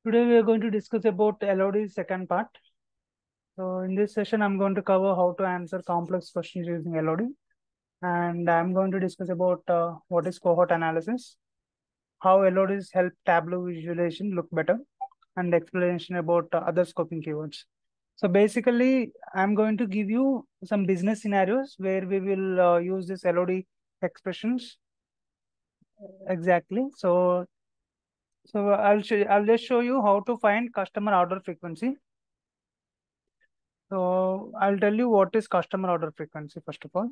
Today we are going to discuss about LOD second part. So in this session, I'm going to cover how to answer complex questions using LOD. And I'm going to discuss about what is cohort analysis, how LODs help Tableau visualization look better, and explanation about other scoping keywords. So basically, I'm going to give you some business scenarios where we will use this LOD expressions. Exactly. So I'll just show you how to find customer order frequency. So I'll tell you what is customer order frequency first of all.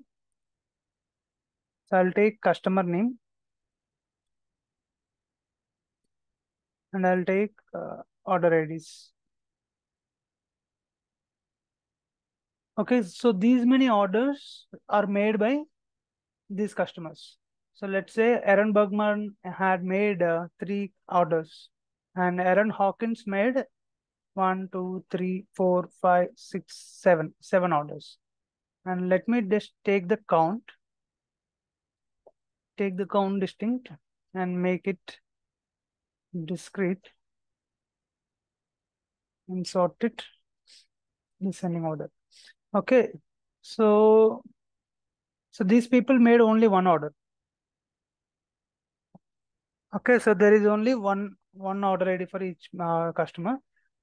So I'll take customer name and I'll take order IDs. Okay, so these many orders are made by these customers. So let's say Aaron Bergman had made 3 orders and Aaron Hawkins made 1, 2, 3, 4, 5, 6, 7 orders. And let me just take the count distinct and make it discrete and sort it descending order. Okay, so these people made only 1 order. Okay, so there is only one order ID for each customer,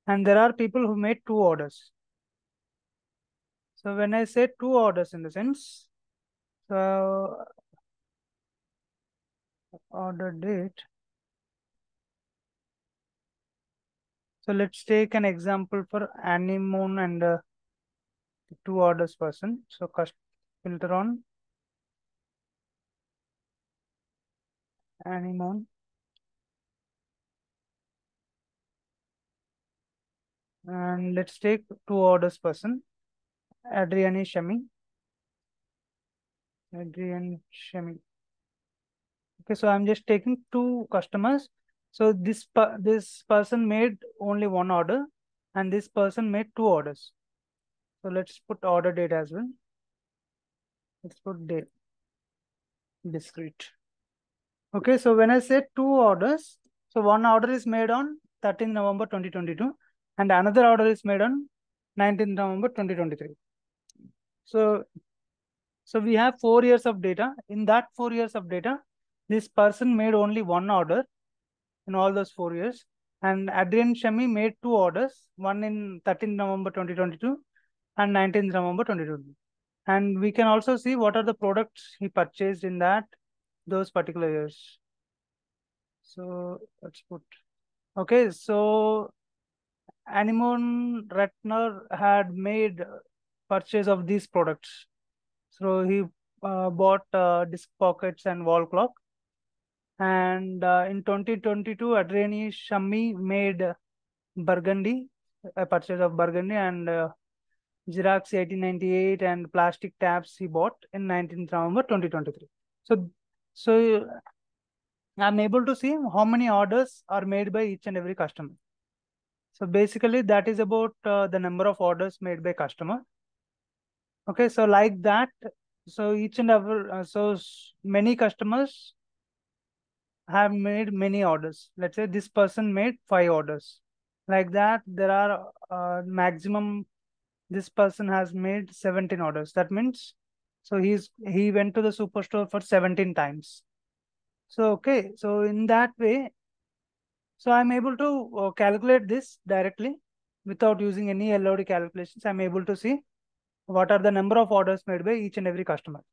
and there are people who made 2 orders. So when I say 2 orders, in the sense, so order date. So let's take an example for Anemone and 2 orders person. So filter on Anemone. And let's take 2 orders person, Adrian Shemi. Okay, so I'm just taking 2 customers. So this person made only 1 order, and this person made 2 orders. So let's put order date as well. Let's put date discrete. Okay, so when I say 2 orders, so 1 order is made on 13th November 2022, and another order is made on 19th November 2023. So we have 4 years of data. In that 4 years of data, this person made only 1 order in all those 4 years. And Adrian Shemi made 2 orders, one in 13th November 2022 and 19th November 2020. And we can also see what are the products he purchased in those particular years. So let's put, okay, so Anemone Ratner had made purchase of these products. So he bought disc pockets and wall clock. And in 2022, Adriani Shami made Burgundy, a purchase of Burgundy, and Xerox 1898 and plastic tabs he bought in 19th November 2023. So I'm able to see how many orders are made by each and every customer. So basically that is about the number of orders made by customer. Okay, so like that, so each and every, so many customers have made many orders. Let's say this person made 5 orders. Like that, there are maximum, this person has made 17 orders. That means, so he went to the superstore for 17 times. So, okay, so in that way, so I'm able to calculate this directly without using any LOD calculations. I'm able to see what are the number of orders made by each and every customer.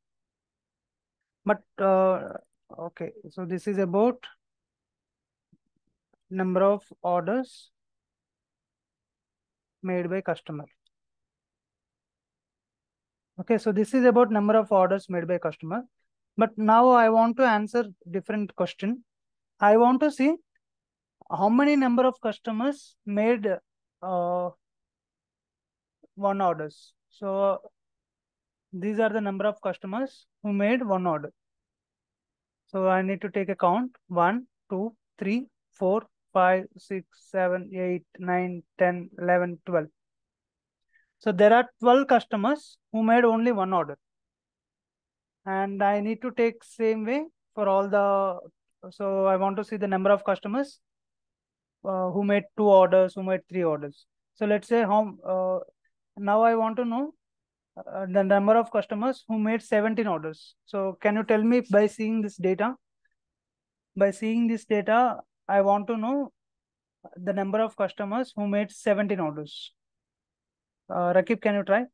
But, okay, so this is about number of orders made by customer. Okay, so this is about number of orders made by customer. But now I want to answer different question. I want to see how many number of customers made 1 orders. So these are the number of customers who made 1 order. So I need to take a count. 1, 2, 3, 4, 5, 6, 7, 8, 9, 10, 11, 12. So there are 12 customers who made only 1 order. And I need to take same way for all the, so I want to see the number of customers who made 2 orders, who made 3 orders. So let's say now I want to know the number of customers who made 17 orders. So can you tell me by seeing this data? By seeing this data, I want to know the number of customers who made 17 orders. Rakib, can you try?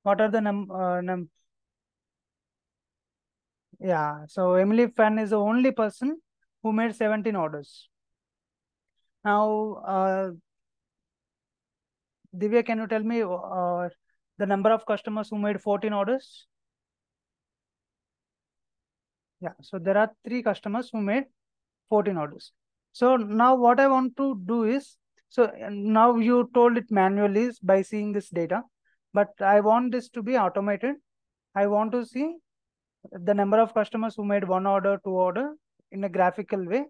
What are the yeah, so Emily Fan is the only person who made 17 orders. Now, Divya, can you tell me the number of customers who made 14 orders? Yeah, so there are 3 customers who made 14 orders. So now what I want to do is, so now you told it manually by seeing this data, but I want this to be automated. I want to see the number of customers who made 1 order, 2 order in a graphical way.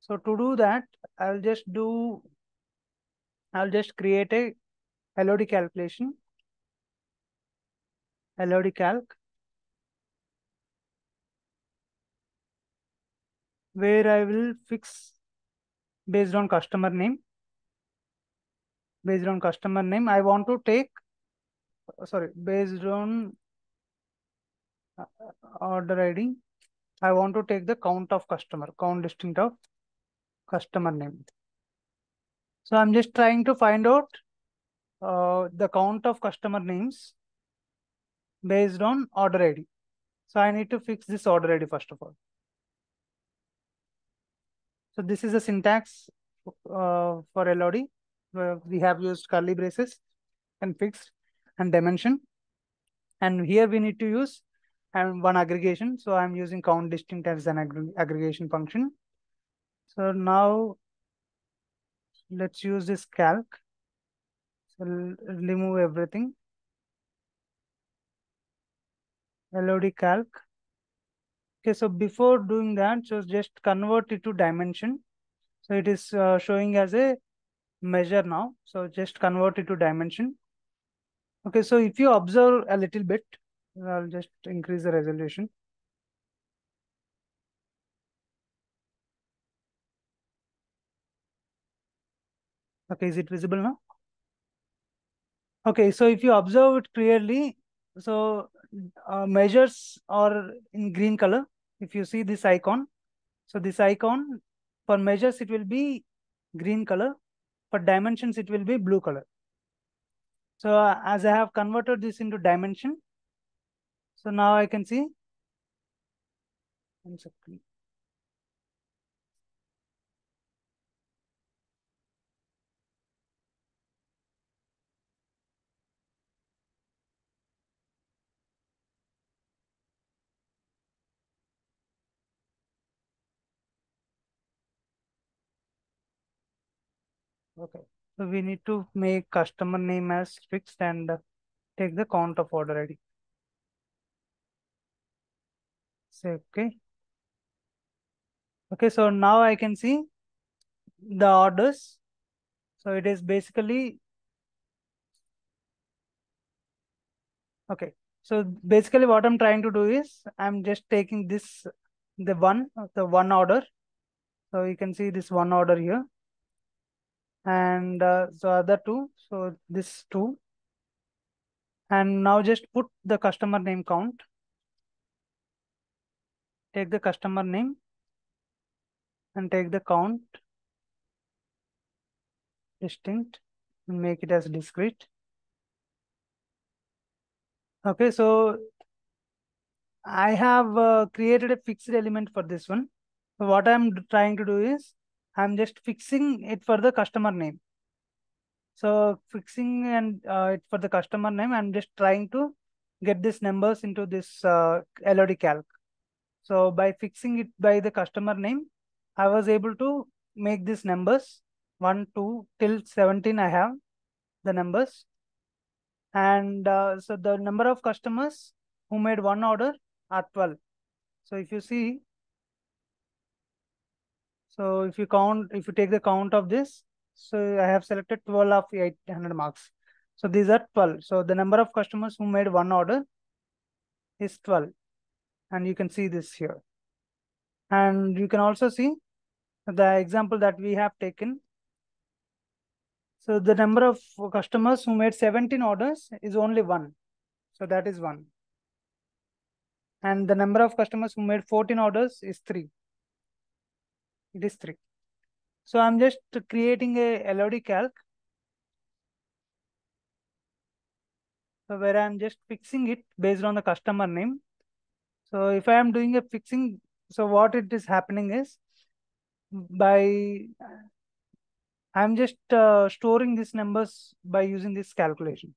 So to do that, I'll just create a LOD calculation, LOD calc, where I will fix based on customer name. Based on customer name, I want to take, sorry, based on order ID, I want to take the count of customer, count distinct of customer name. So I'm just trying to find out the count of customer names based on order ID. So I need to fix this order ID first of all. So this is a syntax for LOD. Where we have used curly braces and fixed and dimension. And here we need to use one aggregation. So I'm using count distinct as an aggregation function. So now let's use this calc. So remove everything. LOD calc. Okay, so before doing that, so just convert it to dimension. So it is showing as a measure now. So just convert it to dimension. Okay, so if you observe a little bit, I'll just increase the resolution. Okay, is it visible now? Okay, so if you observe it clearly, so measures are in green color. If you see this icon, so this icon for measures, it will be green color. For dimensions, it will be blue color. So as I have converted this into dimension, so now I can see. One second. Okay, so we need to make customer name as fixed and take the count of order ID. Say okay. Okay, so now I can see the orders. So it is basically okay. So basically what I'm trying to do is I'm just taking this the one order. So you can see this one order here. And so other two. So this two. And now just put the customer name count. Take the customer name and take the count distinct and make it as discrete. Okay, so I have created a fixed element for this one. So what I'm trying to do is I'm just fixing it for the customer name. So fixing and it for the customer name, I'm just trying to get these numbers into this LOD calc. So by fixing it by the customer name, I was able to make these numbers 1, 2 till 17. I have the numbers. And so the number of customers who made one order are 12. So if you see, so if you take the count of this, so I have selected 12 of 800 marks. So these are 12. So the number of customers who made one order is 12. And you can see this here. And you can also see the example that we have taken. So the number of customers who made 17 orders is only 1. So that is 1. And the number of customers who made 14 orders is 3. It is 3. So I'm just creating a LOD calc. So where I'm just fixing it based on the customer name. So if I am doing a fixing, so what it is happening is I'm just storing these numbers by using this calculation.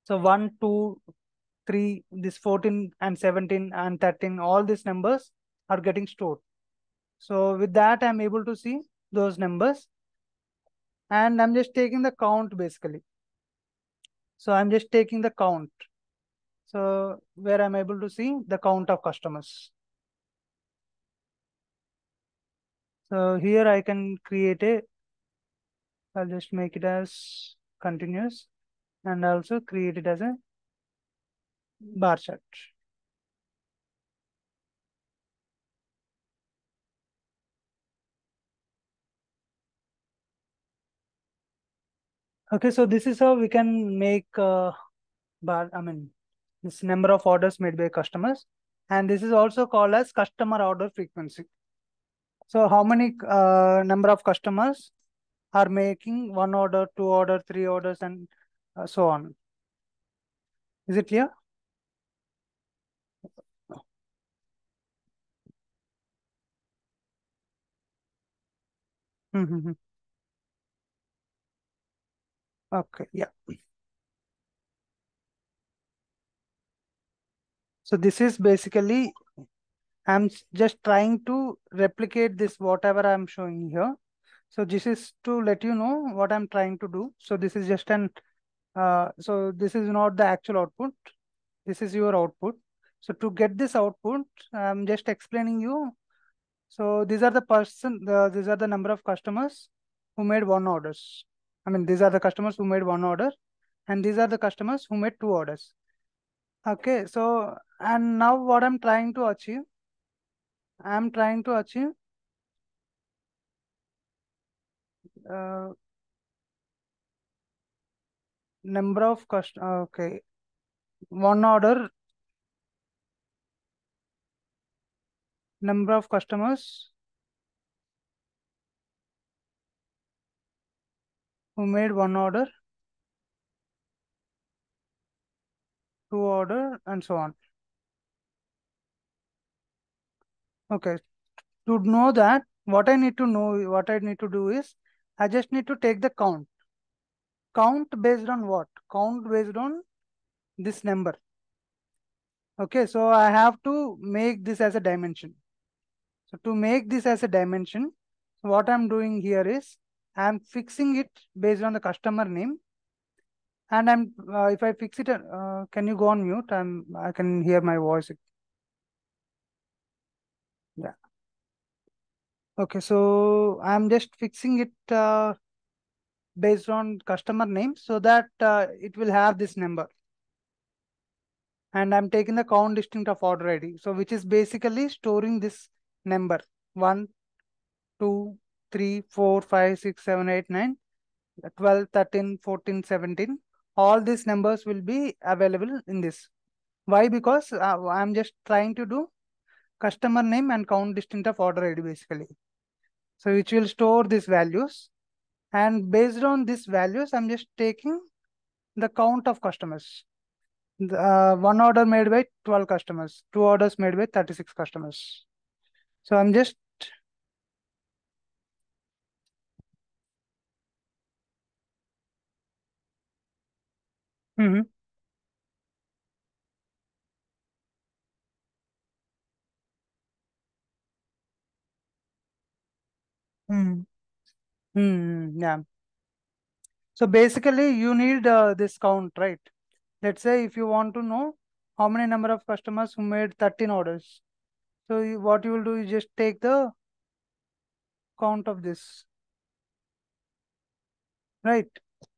So 1, 2, 3, this 14 and 17 and 13, all these numbers are getting stored. So with that, I'm able to see those numbers, and I'm just taking the count basically. So I'm just taking the count. So where I'm able to see the count of customers. So here I can create I'll just make it as continuous and also create it as a bar chart. Okay, so this is how we can make this number of orders made by customers, and this is also called as customer order frequency. So how many number of customers are making 1 order, 2 order, 3 orders, and so on. Is it clear? Mm-hmm. Okay, yeah. So this is basically, I'm just trying to replicate this, whatever I'm showing here. So this is to let you know what I'm trying to do. So this is just so this is not the actual output. This is your output. So to get this output, I'm just explaining you. So these are these are the number of customers who made 1 orders. These are the customers who made 1 order, and these are the customers who made 2 orders. Okay, so, and now what I'm trying to achieve, uh, number of okay, 1 order, number of customers who made 1 order, 2 order, and so on. Okay, to know that, what I need to do is, I just need to take the count. Count based on what? Count based on this number. Okay, so I have to make this as a dimension. So to make this as a dimension, what I'm doing here is, I'm fixing it based on the customer name. And if I fix it, can you go on mute? I can hear my voice. Yeah. Okay, so I'm just fixing it based on customer name so that it will have this number. And I'm taking the count distinct of order ID. So which is basically storing this number 1, 2, 3, 4, 5, 6, 7, 8, 9, 12, 13, 14, 17. All these numbers will be available in this. Why? Because I'm just trying to do customer name and count distinct of order ID basically. So which will store these values. And based on these values, I'm just taking the count of customers. 1 order made by 12 customers, 2 orders made by 36 customers. So I'm just mm-hmm. Mm. Yeah. So basically, you need this count, right? Let's say if you want to know how many number of customers who made 13 orders. So what you will do is just take the count of this, right?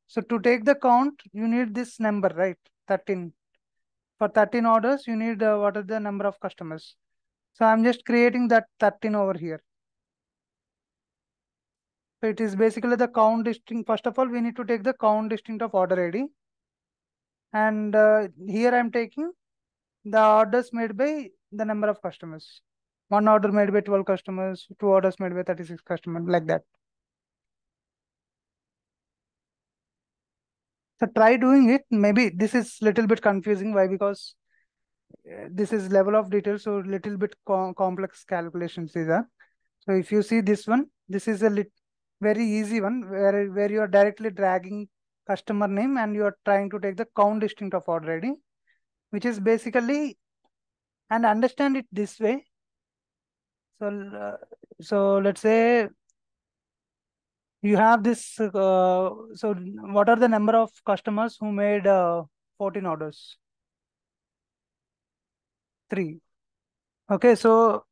So to take the count, you need this number, right? 13. For 13 orders, you need what are the number of customers. So I'm just creating that 13 over here. So it is basically the count distinct. First of all, we need to take the count distinct of order ID. And here I'm taking the orders made by the number of customers. One order made by 12 customers, two orders made by 36 customers, like that. So try doing it. Maybe this is little bit confusing. Why? Because this is level of detail, so little bit complex calculations these are. So if you see this one, this is a very easy one where you are directly dragging customer name and you are trying to take the count distinct of order ID, which is basically, and understand it this way. So so let's say you have this. So what are the number of customers who made 14 orders? 3. Okay, so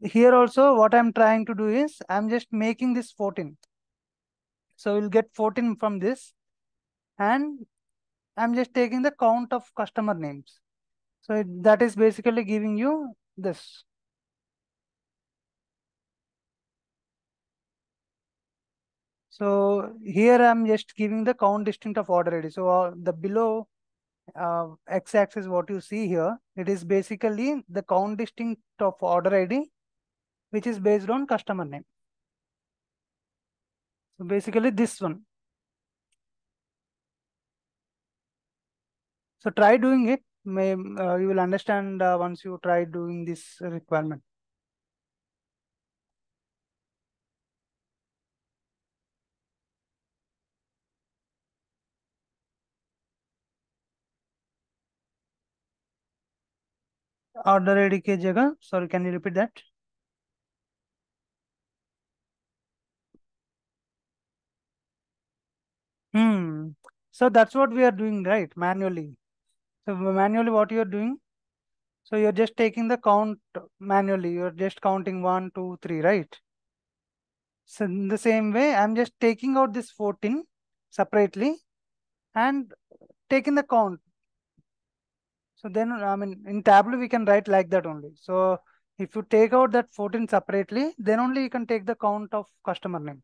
here also what I'm trying to do is I'm just making this 14. So we'll get 14 from this, and I'm just taking the count of customer names. So that is basically giving you this. So here I'm just giving the count distinct of order ID. So the below x-axis what you see here, it is basically the count distinct of order ID, which is based on customer name. So basically this one. So try doing it. You will understand once you try doing this requirement. Order ID के जगह, sorry, can you repeat that? So that's what we are doing, right? Manually. So manually what you are doing? So you're just taking the count manually. You're just counting 1, 2, 3, right? So in the same way, I'm just taking out this 14 separately and taking the count. So then, I mean, in Tableau, we can write like that only. So if you take out that 14 separately, then only you can take the count of customer name.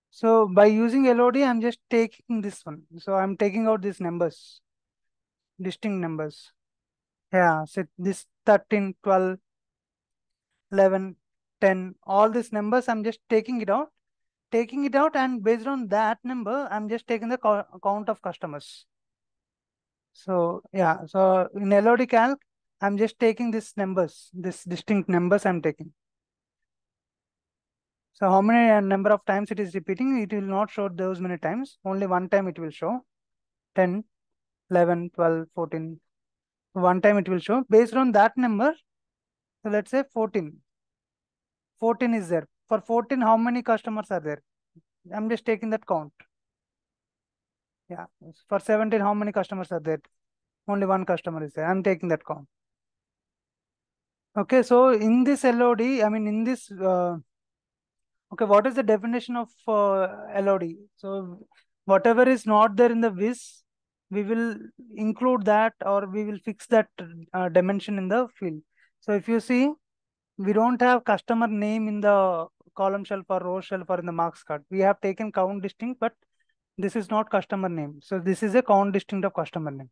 So by using LOD, I'm just taking this one. So I'm taking out these numbers, distinct numbers. Yeah, so this 13, 12, 11, 10, all these numbers, I'm just taking it out. And based on that number, I'm just taking the count of customers. So yeah, so in LOD calc, I'm just taking these numbers, this distinct numbers I'm taking. So how many number of times it is repeating, it will not show those many times. Only one time it will show 10, 11, 12, 14. One time it will show. Based on that number, so let's say 14. 14 is there. For 14, how many customers are there? I'm just taking that count. Yeah. For 17, how many customers are there? Only one customer is there. I'm taking that count. Okay, so in this LOD, I mean in this, okay, what is the definition of LOD? So whatever is not there in the Viz, we will include that or we will fix that dimension in the field. So if you see, we don't have customer name in the column shelf or row shelf or in the marks card. We have taken count distinct, but this is not customer name. So this is a count distinct of customer name.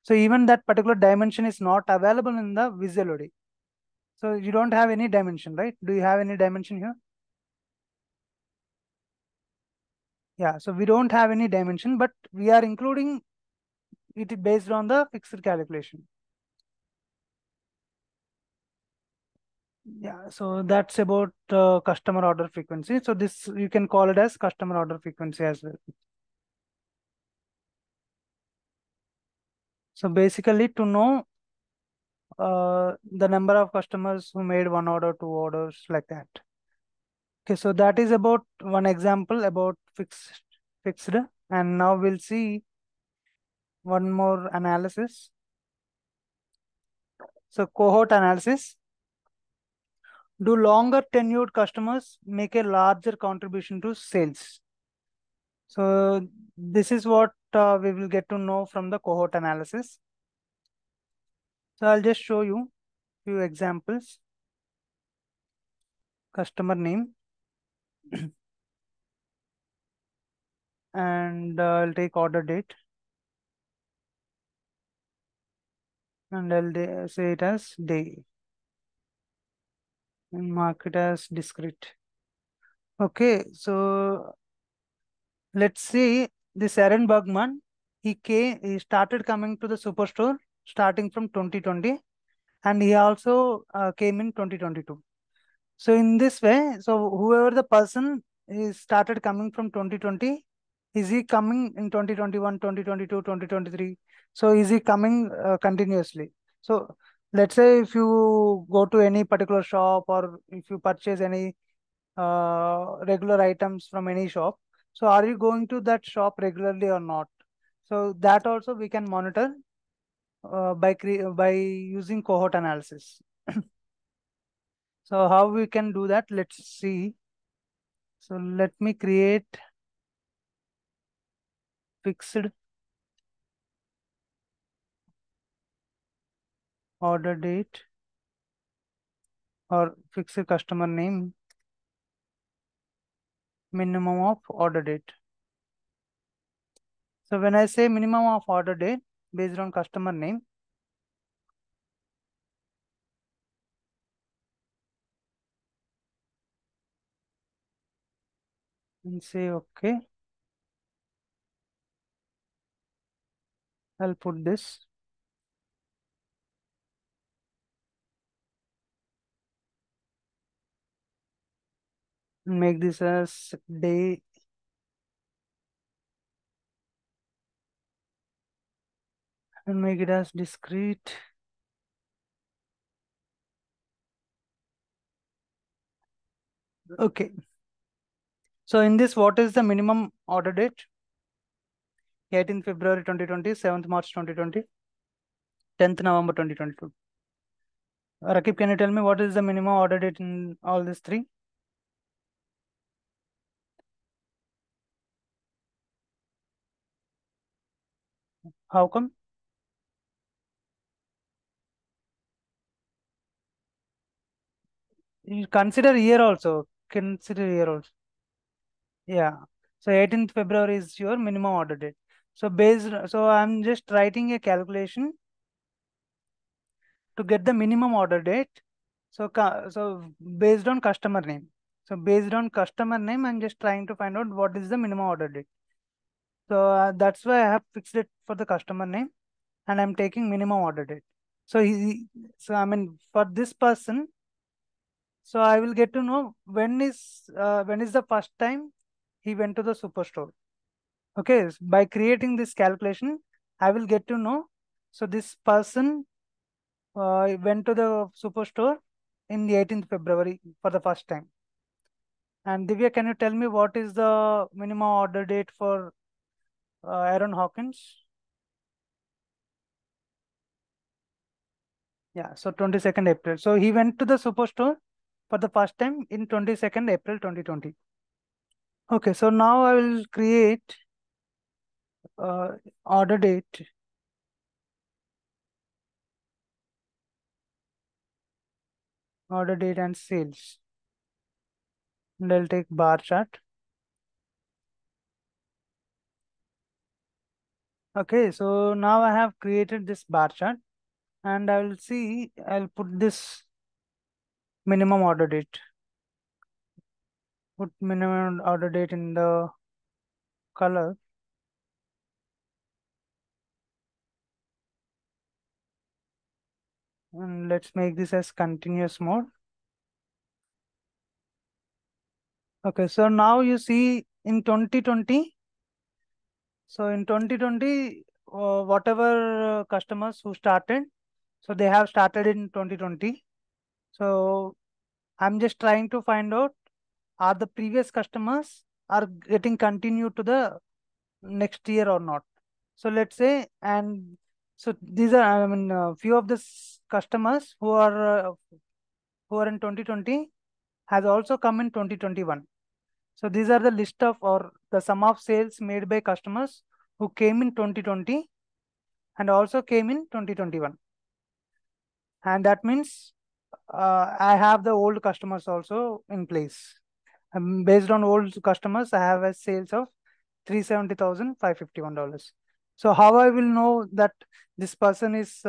So even that particular dimension is not available in the Viz LOD. So you don't have any dimension, right? Do you have any dimension here? Yeah, so we don't have any dimension, but we are including it based on the fixed calculation. Yeah, so that's about customer order frequency. So this, you can call it as customer order frequency as well. So basically to know the number of customers who made one order, two orders, like that. Okay, so that is about one example about fixed. And now we'll see one more analysis. So cohort analysis. Do longer tenured customers make a larger contribution to sales? So this is what we will get to know from the cohort analysis. So I'll just show you few examples. Customer name. And I'll take order date, and I'll say it as day and mark it as discrete. Okay, so let's see this Aaron Bergman. He started coming to the superstore starting from 2020, and he also came in 2022. So in this way, so whoever the person is started coming from 2020, is he coming in 2021, 2022, 2023? So is he coming continuously? So let's say if you go to any particular shop, or if you purchase any regular items from any shop, so are you going to that shop regularly or not? So that also we can monitor by using cohort analysis. So how we can do that? Let's see. So let me create fixed order date or fixed customer name, minimum of order date. So when I say minimum of order date based on customer name, and say okay, I'll put this. Make this as day and make it as discrete. Okay. So in this, what is the minimum order date? 18th February 2020, 7th March 2020, 10th November 2022. Rakib, can you tell me what is the minimum order date in all these three? How come? You consider year also. Consider year also. Yeah. So 18th February is your minimum order date. So I'm just writing a calculation to get the minimum order date. So based on customer name. So based on customer name, I'm just trying to find out what is the minimum order date. So that's why I have fixed it for the customer name, and I'm taking minimum order date. So so I mean for this person, so I will get to know when is the first time he went to the superstore. Okay, by creating this calculation, I will get to know. So this person went to the superstore in the 18th February for the first time. And Divya, can you tell me what is the minimum order date for Aaron Hawkins? Yeah, so 22nd April. So he went to the superstore for the first time in 22nd April 2020. Okay, so now I will create uh, order date, and sales. And I'll take bar chart. Okay, so now I have created this bar chart, and I'll put this minimum order date. Put minimum order date in the color. And let's make this as continuous mode. Okay, so now you see in 2020, so in 2020, whatever customers who started, so they have started in 2020. So I'm just trying to find out, are the previous customers are getting continued to the next year or not. So let's say, and so these are, I mean, few of the customers who are in 2020 has also come in 2021. So these are the list of, or the sum of sales made by customers who came in 2020 and also came in 2021. And that means I have the old customers also in place. Based on old customers, I have a sales of $370,551. So how I will know that this person is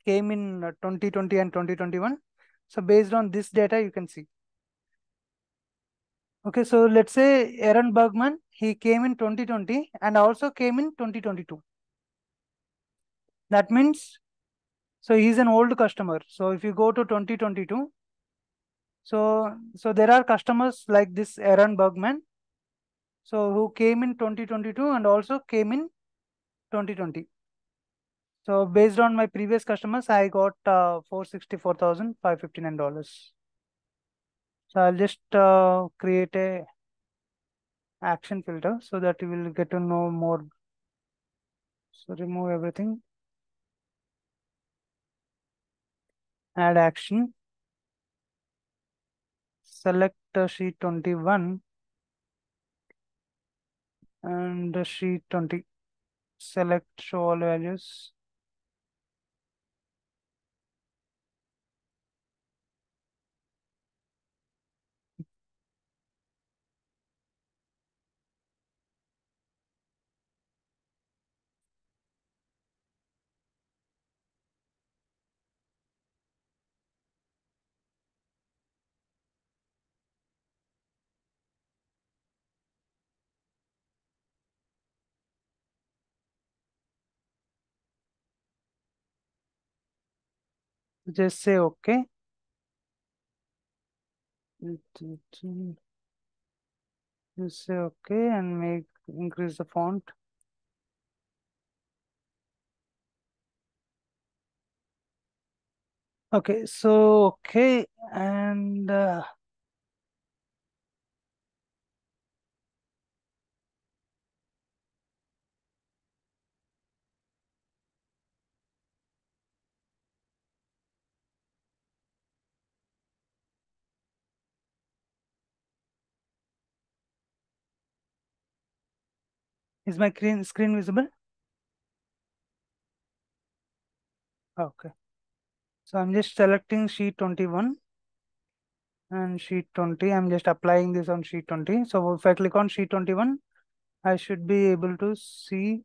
came in 2020 and 2021? So based on this data, you can see. Okay, so let's say Aaron Bergman, he came in 2020 and also came in 2022. That means, so he's an old customer. So if you go to 2022, so there are customers like this Aaron Bergman, so who came in 2022 and also came in 2020. So based on my previous customers, I got $464,559. So I'll just create a action filter so that you will get to know more. So remove everything. Add action. Select sheet 21 and sheet 20. Select show all values. Just say okay. Just say okay and increase the font. Okay, so okay, and is my screen visible? Okay. So I'm just selecting sheet 21 and sheet 20. I'm just applying this on sheet 20. So if I click on sheet 21, I should be able to see.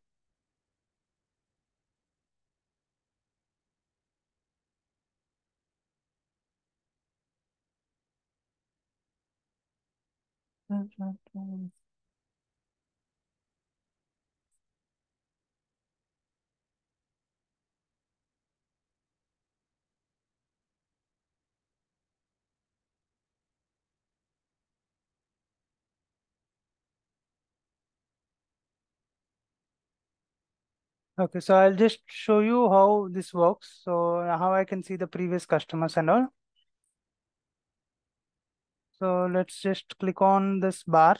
Okay, so I'll just show you how this works. So how I can see the previous customers and all. So let's just click on this bar.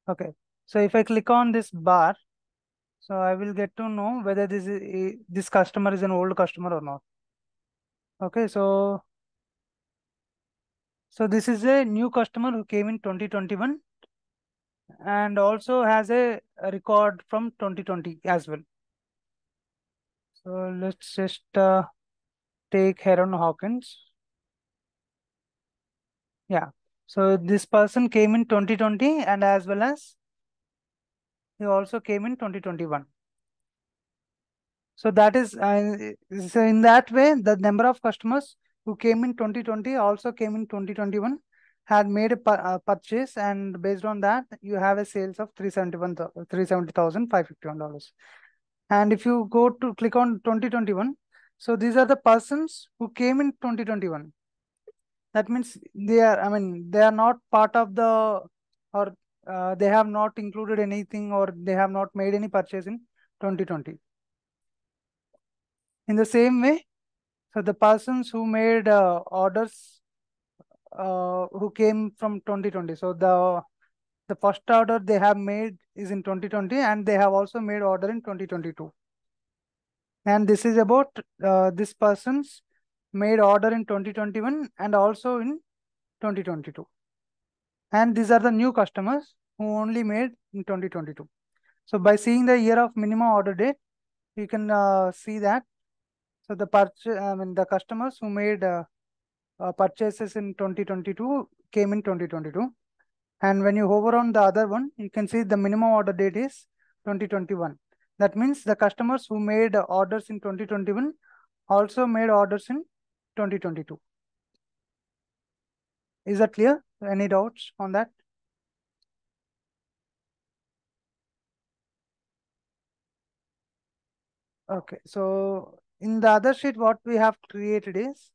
Okay, so if I click on this bar, so I will get to know whether this customer is an old customer or not. Okay, so this is a new customer who came in 2021 and also has a record from 2020 as well. So let's just take Heron Hawkins. Yeah. So this person came in 2020 and as well as he also came in 2021. So that is, so in that way, the number of customers who came in 2020 also came in 2021, had made a purchase, and based on that, you have a sales of $370,551. And if you go to click on 2021, so these are the persons who came in 2021. That means they are, I mean, they are not part of the, or they have not included anything, or they have not made any purchase in 2020. In the same way, so the persons who made orders who came from 2020. So the first order they have made is in 2020 and they have also made order in 2022. And this is about this person's made order in 2021 and also in 2022. And these are the new customers who only made in 2022. So by seeing the year of minimum order date, you can see that. So the customers who made purchases in 2022 came in 2022. And when you hover on the other one, you can see the minimum order date is 2021. That means the customers who made orders in 2021 also made orders in 2022. Is that clear? Any doubts on that? Okay, so in the other sheet, what we have created is,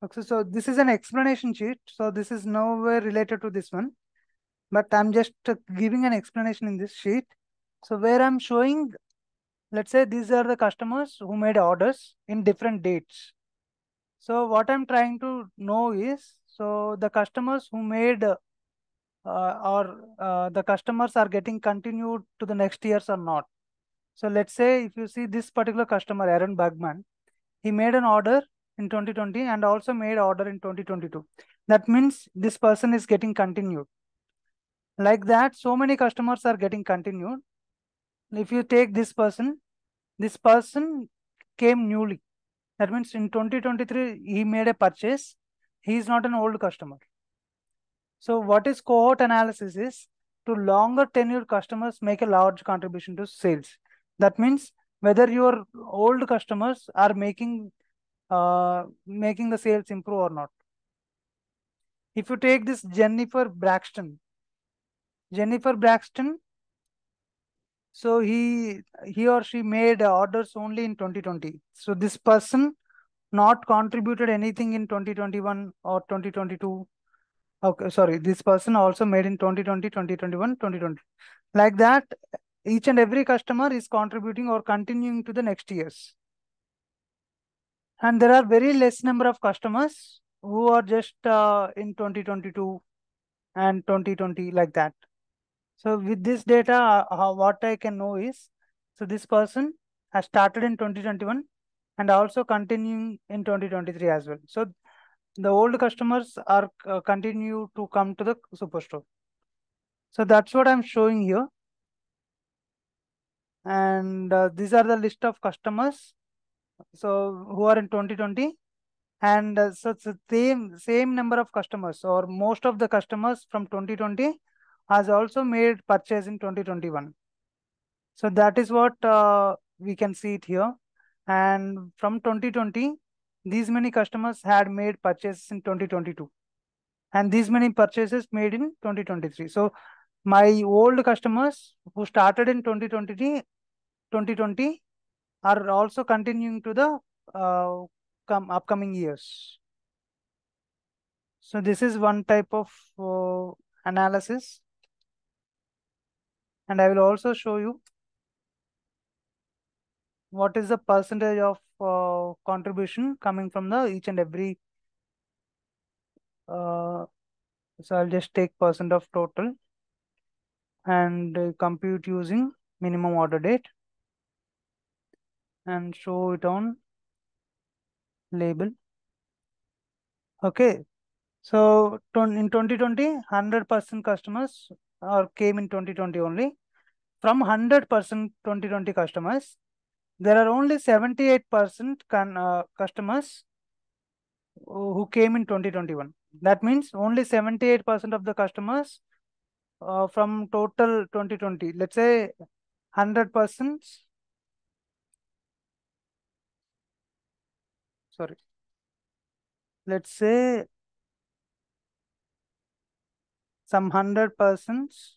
okay, so this is an explanation sheet. So this is nowhere related to this one, but I'm just giving an explanation in this sheet. So where I'm showing, let's say these are the customers who made orders in different dates. So what I'm trying to know is, so the customers who made or the customers are getting continued to the next years or not. So let's say if you see this particular customer, Aaron Bergman, he made an order in 2020 and also made order in 2022. That means this person is getting continued. Like that, so many customers are getting continued. If you take this person came newly. That means in 2023, he made a purchase. He is not an old customer. So what is cohort analysis is, to longer tenured customers make a large contribution to sales. That means whether your old customers are making the sales improve or not. If you take this Jennifer Braxton, so he or she made orders only in 2020. So this person not contributed anything in 2021 or 2022. Okay, sorry, this person also made in 2020, 2021, 2020. Like that, each and every customer is contributing or continuing to the next years. And there are very less number of customers who are just in 2022 and 2020, like that. So with this data, what I can know is, so this person has started in 2021 and also continuing in 2023 as well. So the old customers are continue to come to the superstore. So that's what I'm showing here. And these are the list of customers, so who are in 2020. And so it's the same number of customers, or most of the customers from 2020 has also made purchase in 2021. So that is what we can see it here. And from 2020, these many customers had made purchases in 2022. And these many purchases made in 2023. So my old customers who started in 2020 are also continuing to the upcoming years. So this is one type of analysis. And I will also show you what is the percentage of contribution coming from the each and every. So I'll just take percent of total and compute using minimum order date and show it on label. Okay. So in 2020, 100% customers came in 2020 only. From 100% 2020 customers, there are only 78% customers who came in 2021. That means only 78% of the customers from total 2020. Let's say 100%. Sorry. Let's say some 100%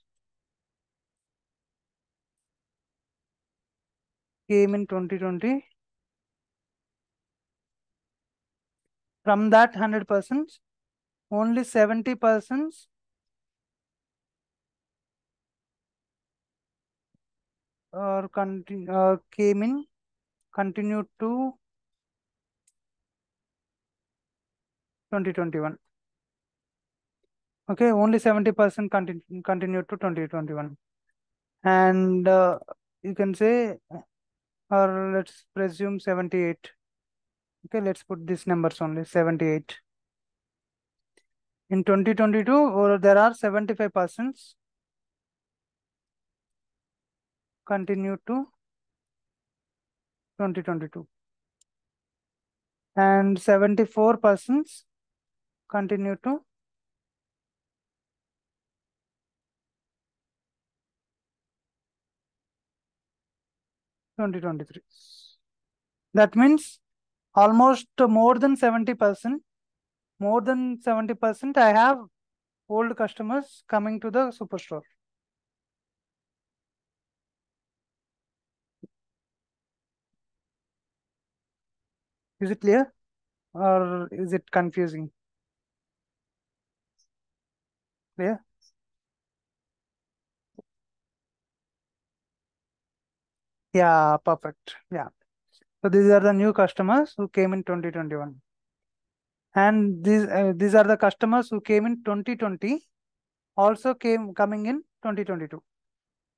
came in 2020. From that 100%, only 70% came in, continued to 2021. Okay, only 70% continued to 2021. And you can say, or let's presume 78. Okay, let's put these numbers only, 78. In 2022, or there are 75% continued to 2022. And 74% continue to 2023. That means almost more than 70%. More than 70%, I have old customers coming to the superstore. Is it clear or is it confusing? Clear? Yeah, perfect. Yeah. So these are the new customers who came in 2021. And these are the customers who came in 2020, also coming in 2022.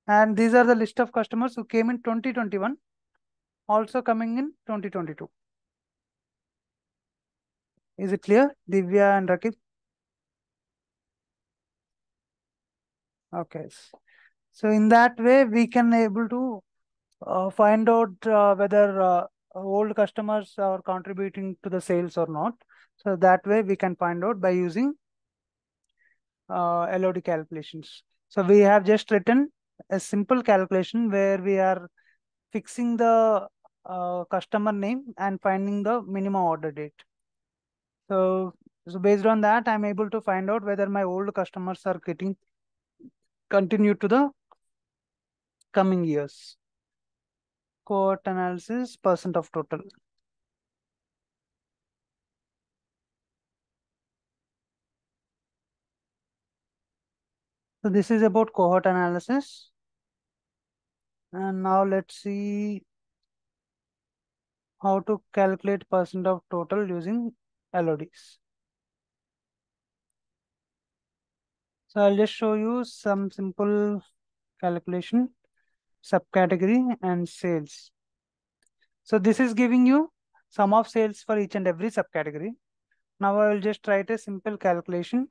And these are the list of customers who came in 2021, also coming in 2022. Is it clear, Divya and Rakib? Okay. So in that way, we can able to find out whether old customers are contributing to the sales or not. So that way we can find out by using LOD calculations. So we have just written a simple calculation where we are fixing the customer name and finding the minimum order date. So based on that, I'm able to find out whether my old customers are getting continued to the coming years. Cohort analysis, percent of total. So this is about cohort analysis. And now let's see how to calculate percent of total using LODs. So I'll just show you some simple calculation, subcategory and sales. So this is giving you sum of sales for each and every subcategory. Now I will just write a simple calculation,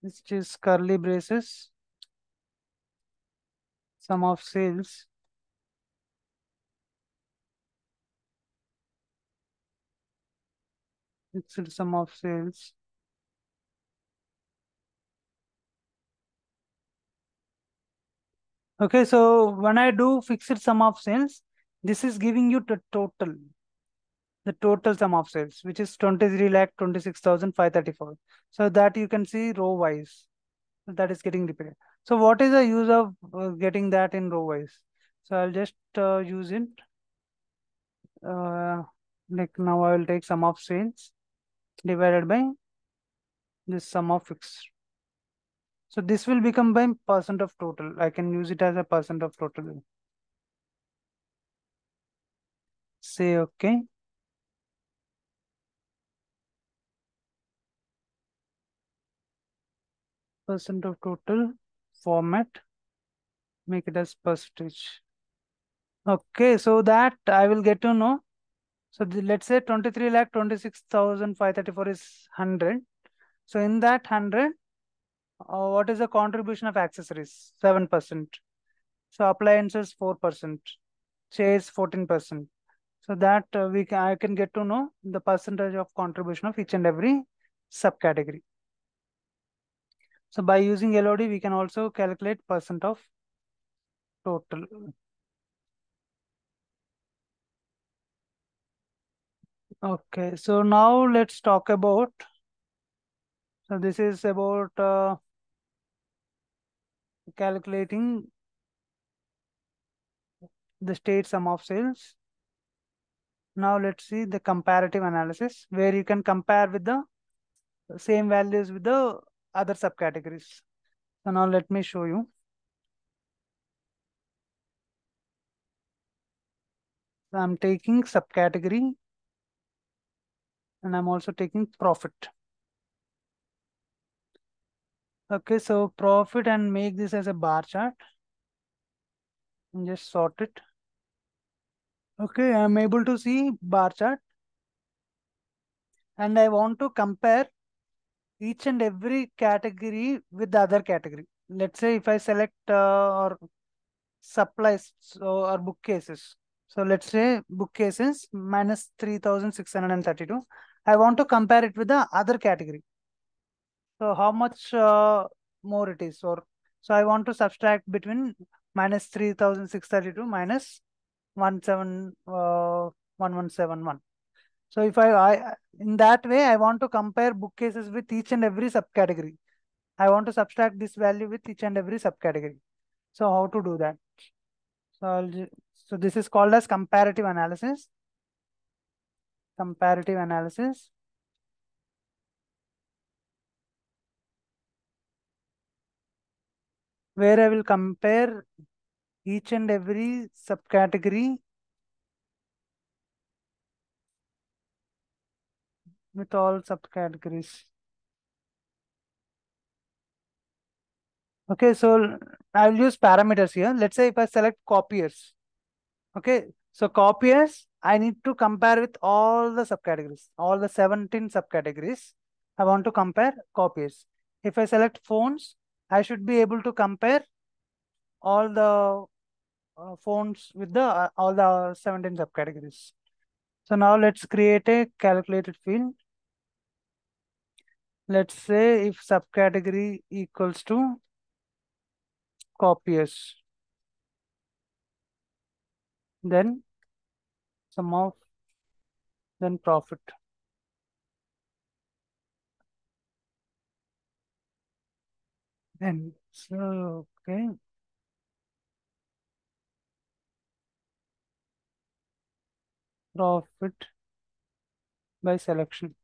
which is curly braces, sum of sales fixed sum of sales Okay, so when I do fixed sum of sales, this is giving you the total sum of sales, which is 23 lakh 26,534. So that you can see row wise, that is getting repeated. So what is the use of getting that in row wise? So I'll just use it. Like now I will take sum of sales divided by this sum of fixed. So this will become by percent of total. I can use it as a percent of total. Say okay. Percent of total format, make it as percentage. Okay, so that I will get to know. So let's say 23 lakh 26,534 is 100. So in that 100, what is the contribution of accessories? 7%. So appliances 4%, chairs 14%. So that I can get to know the percentage of contribution of each and every subcategory. So by using LOD, we can also calculate percent of total. Okay, so now let's talk about. So this is about calculating the state sum of sales. Now let's see the comparative analysis where you can compare with the same values with the other subcategories. So now let me show you. So I'm taking subcategory and I'm also taking profit. Okay, so profit and make this as a bar chart and just sort it. Okay, I'm able to see bar chart and I want to compare each and every category with the other category. Let's say if I select or supplies or bookcases. So let's say bookcases minus 3,632 I want to compare it with the other category. So how much more it is? Or so I want to subtract between minus 3,632 minus 1171. So if I in that way, I want to compare bookcases with each and every subcategory. I want to subtract this value with each and every subcategory. So how to do that? So so this is called as comparative analysis. Comparative analysis. Where I will compare each and every subcategory with all subcategories. Okay, so I'll use parameters here. Let's say if I select copiers. Okay, so copiers, I need to compare with all the subcategories, all the 17 subcategories. I want to compare copiers. If I select phones, I should be able to compare all the phones with the all the 17 subcategories. So now let's create a calculated field. Let's say if subcategory equals to copiers, then sum of then profit. Then so okay, profit by selection.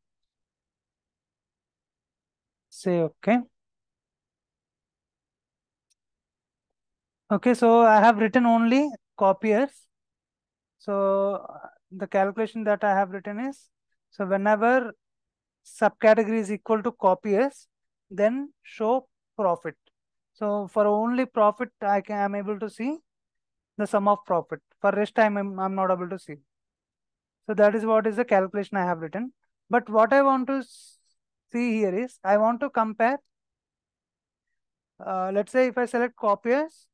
Say okay. Okay, so I have written only copiers. So the calculation that I have written is, so whenever subcategory is equal to copiers, then show profit. So for only profit, I'm able to see the sum of profit. For rest time, I'm not able to see. So that is what is the calculation I have written. But what I want to see here is, I want to compare, let's say if I select copiers,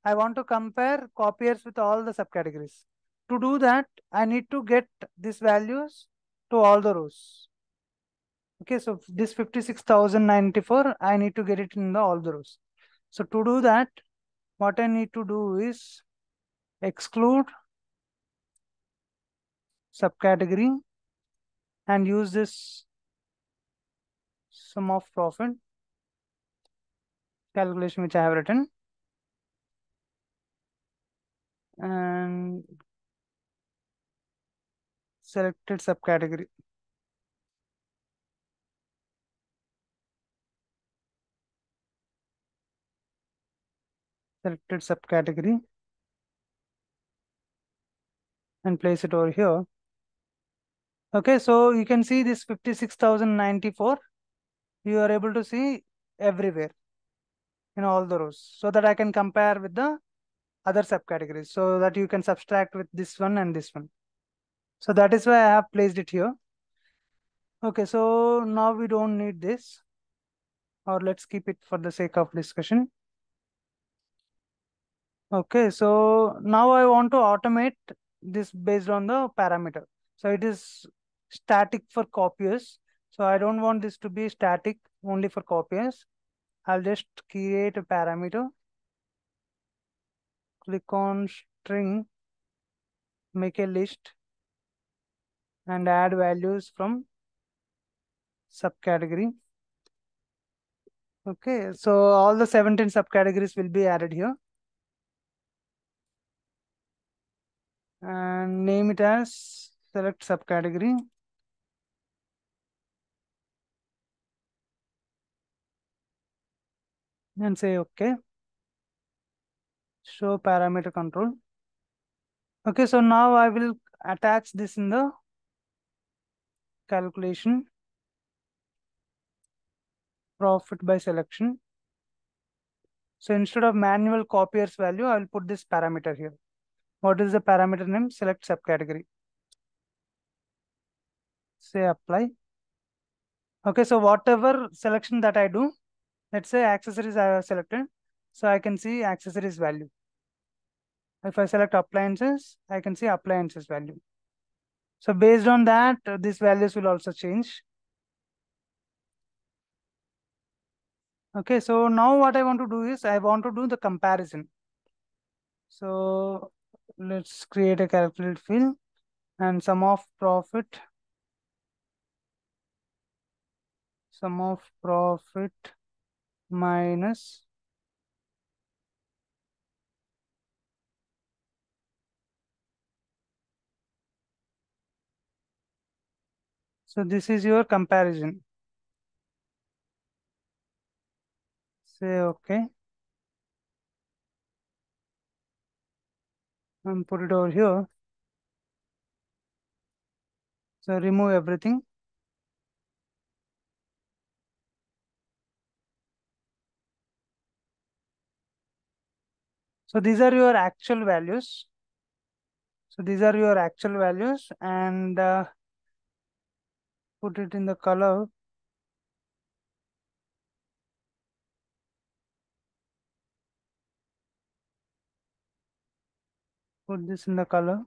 I want to compare copiers with all the subcategories. To do that, I need to get these values to all the rows. Okay, so this 56,094, I need to get it in all the rows. So to do that, what I need to do is exclude subcategory and use this sum of profit calculation which I have written, and selected subcategory. Selected subcategory and place it over here. Okay, so you can see this 56,094. You are able to see everywhere in all the rows, so that I can compare with the other subcategories, so that you can subtract with this one and this one. So that is why I have placed it here. Okay, so now we don't need this, or let's keep it for the sake of discussion. Okay, so now I want to automate this based on the parameter. So it is static for copiers. So I don't want this to be static only for copiers. I'll just create a parameter. Click on string, make a list, and add values from subcategory. Okay, so all the 17 subcategories will be added here. And name it as select subcategory. And say okay. Show parameter control. Okay, so now I will attach this in the calculation. Profit by selection. So instead of manual copiers value, I will put this parameter here. What is the parameter name? Select subcategory. Say apply. Okay, so whatever selection that I do, let's say accessories I have selected. So I can see accessories value. If I select appliances, I can see appliances value. So based on that, these values will also change. Okay, so now what I want to do is I want to do the comparison. So let's create a calculate field and sum of profit minus. So this is your comparison. Say okay and put it over here. So remove everything. So these are your actual values. So these are your actual values and put it in the color. Put this in the color.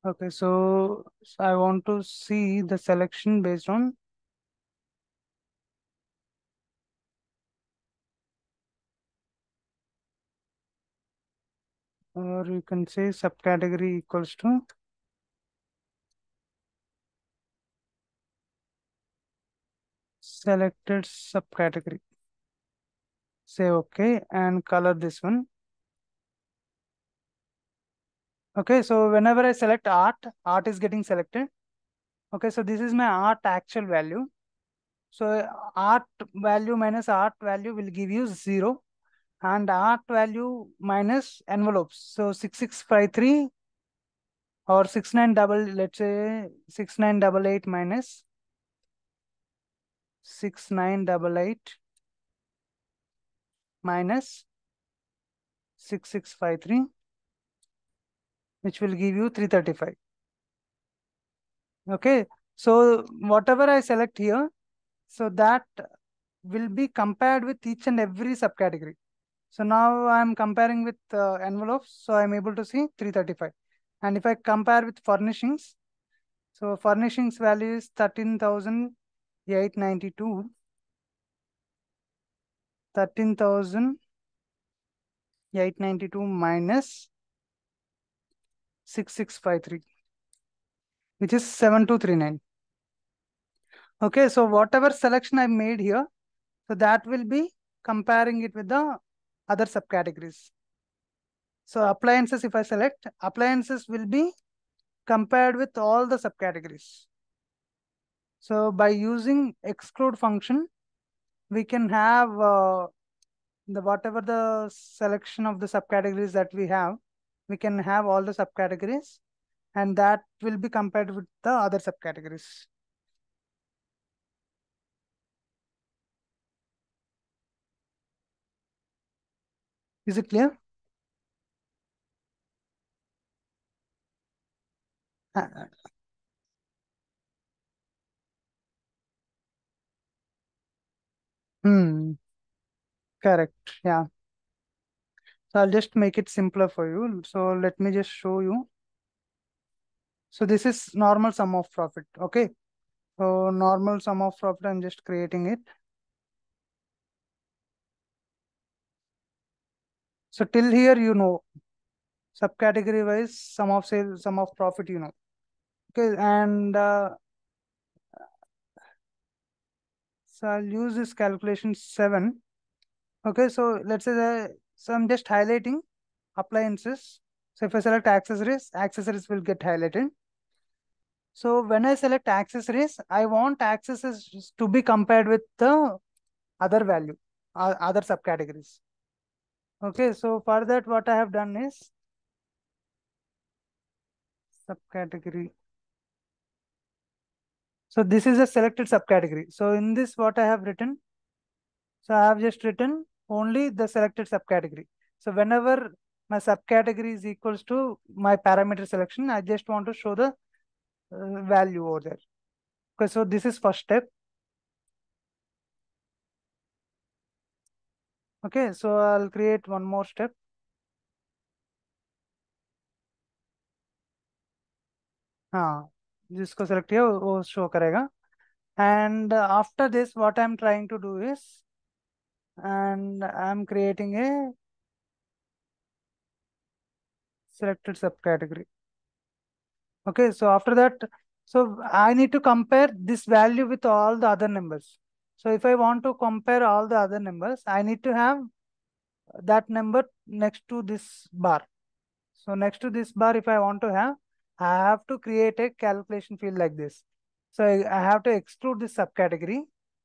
Okay, so I want to see the selection based on, or you can say subcategory equals to selected subcategory. Say okay and color this one. Okay, so whenever I select art is getting selected. Okay, so this is my art actual value. So art value minus art value will give you 0 and art value minus envelopes. So 6653 or 69 double, let's say 6988 minus 6988 minus 6653, which will give you 335. Okay, so whatever I select here, so that will be compared with each and every subcategory. So now I'm comparing with envelopes, so I'm able to see 335. And if I compare with furnishings, so furnishings value is 13,892, 13,892 minus 6653, which is 7239. Okay, so whatever selection I made here, so that will be comparing it with the other subcategories. So appliances, if I select, appliances will be compared with all the subcategories. So by using exclude function, we can have the whatever the selection of the subcategories that we can have all the subcategories and that will be compared with the other subcategories. Is it clear? Uh, hmm, correct. Yeah. So I'll just make it simpler for you. So let me just show you. So this is normal sum of profit. Okay. So normal sum of profit, I'm just creating it. So till here, you know, subcategory wise, sum of sales, sum of profit, you know. Okay. And so I'll use this calculation 7. Okay. So let's say so I'm just highlighting appliances. So if I select accessories, accessories will get highlighted. So when I select accessories, I want accessories to be compared with the other value, other subcategories. Okay, so for that, what I have done is subcategory. So this is a selected subcategory. So in this, what I have written, so I have just written only the selected subcategory. So whenever my subcategory is equals to my parameter selection. I just want to show the value over there. Okay, so this is first step. Okay, so I'll create one more step. हाँ, जिसको select किया वो show करेगा. And after this, what I'm trying to do is, and I'm creating a selected subcategory. Okay, so after that, so I need to compare this value with all the other numbers. So if I want to compare all the other numbers, I need to have that number next to this bar. So next to this bar, if I want to have, I have to create a calculation field like this. So I have to exclude this subcategory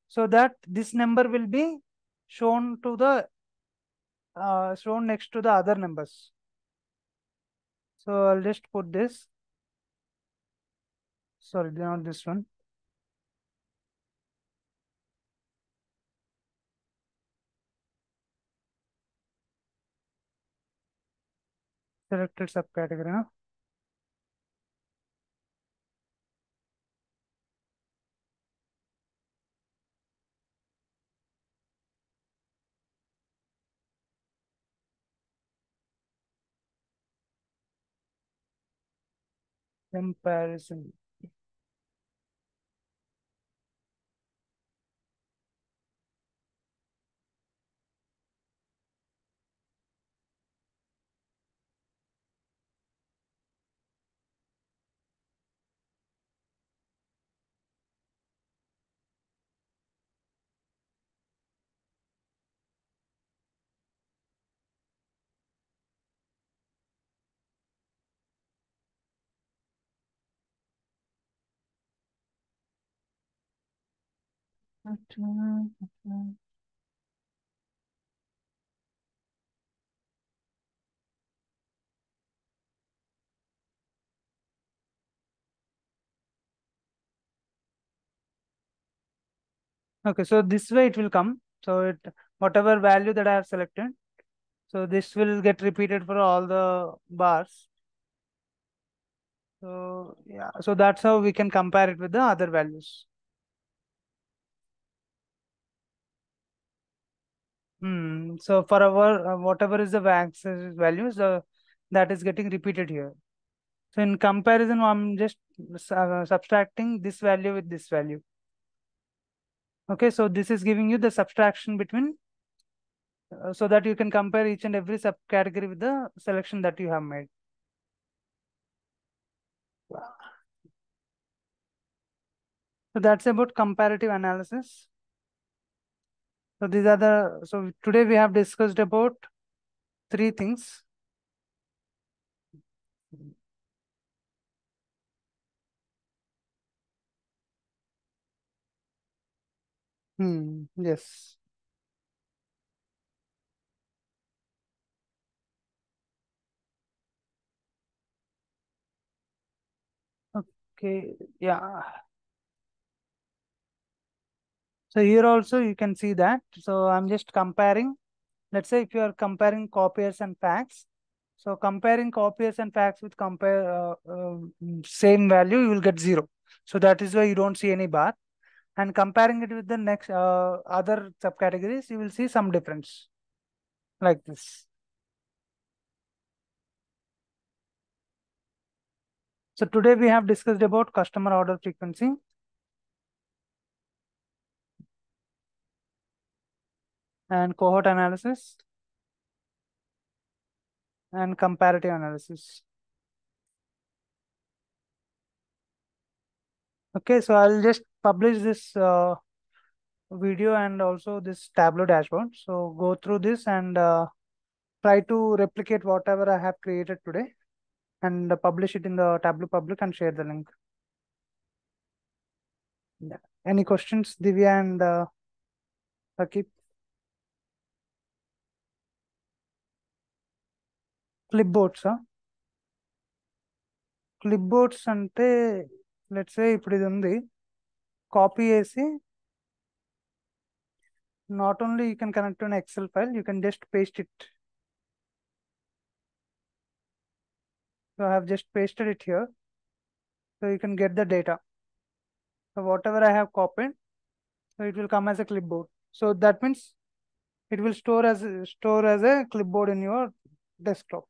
so that this number will be shown to the shown next to the other numbers. So I'll just put this. Sorry, not this one. Selected subcategory. Huh? Comparison. Okay, so this way it will come. So it whatever value that I have selected, so this will get repeated for all the bars. So yeah, so that's how we can compare it with the other values. So for our whatever is the values, that is getting repeated here. So in comparison, I'm just subtracting this value with this value. Okay, so this is giving you the subtraction between, so that you can compare each and every subcategory with the selection that you have made. So that's about comparative analysis. So these are so today we have discussed about three things. Yes. Okay, yeah. So here also you can see that. So I'm just comparing. Let's say if you are comparing copiers and facts. So comparing copiers and facts with same value, you will get 0. So that is why you don't see any bar. And comparing it with the next other subcategories, you will see some difference like this. So today we have discussed about customer order frequency and cohort analysis and comparative analysis. Okay, so I'll just publish this video and also this Tableau dashboard. So go through this and try to replicate whatever I have created today and publish it in the Tableau public and share the link. Yeah. Any questions, Divya and Rakib? Clipboards, huh? Clipboards ante, let's say ఇప్పుడు ఇది ఉంది copy చేసి not only you can connect to an Excel file, you can just paste it. So I have just pasted it here. So you can get the data. So whatever I have copied, so it will come as a clipboard. So that means it will store as a clipboard in your desktop.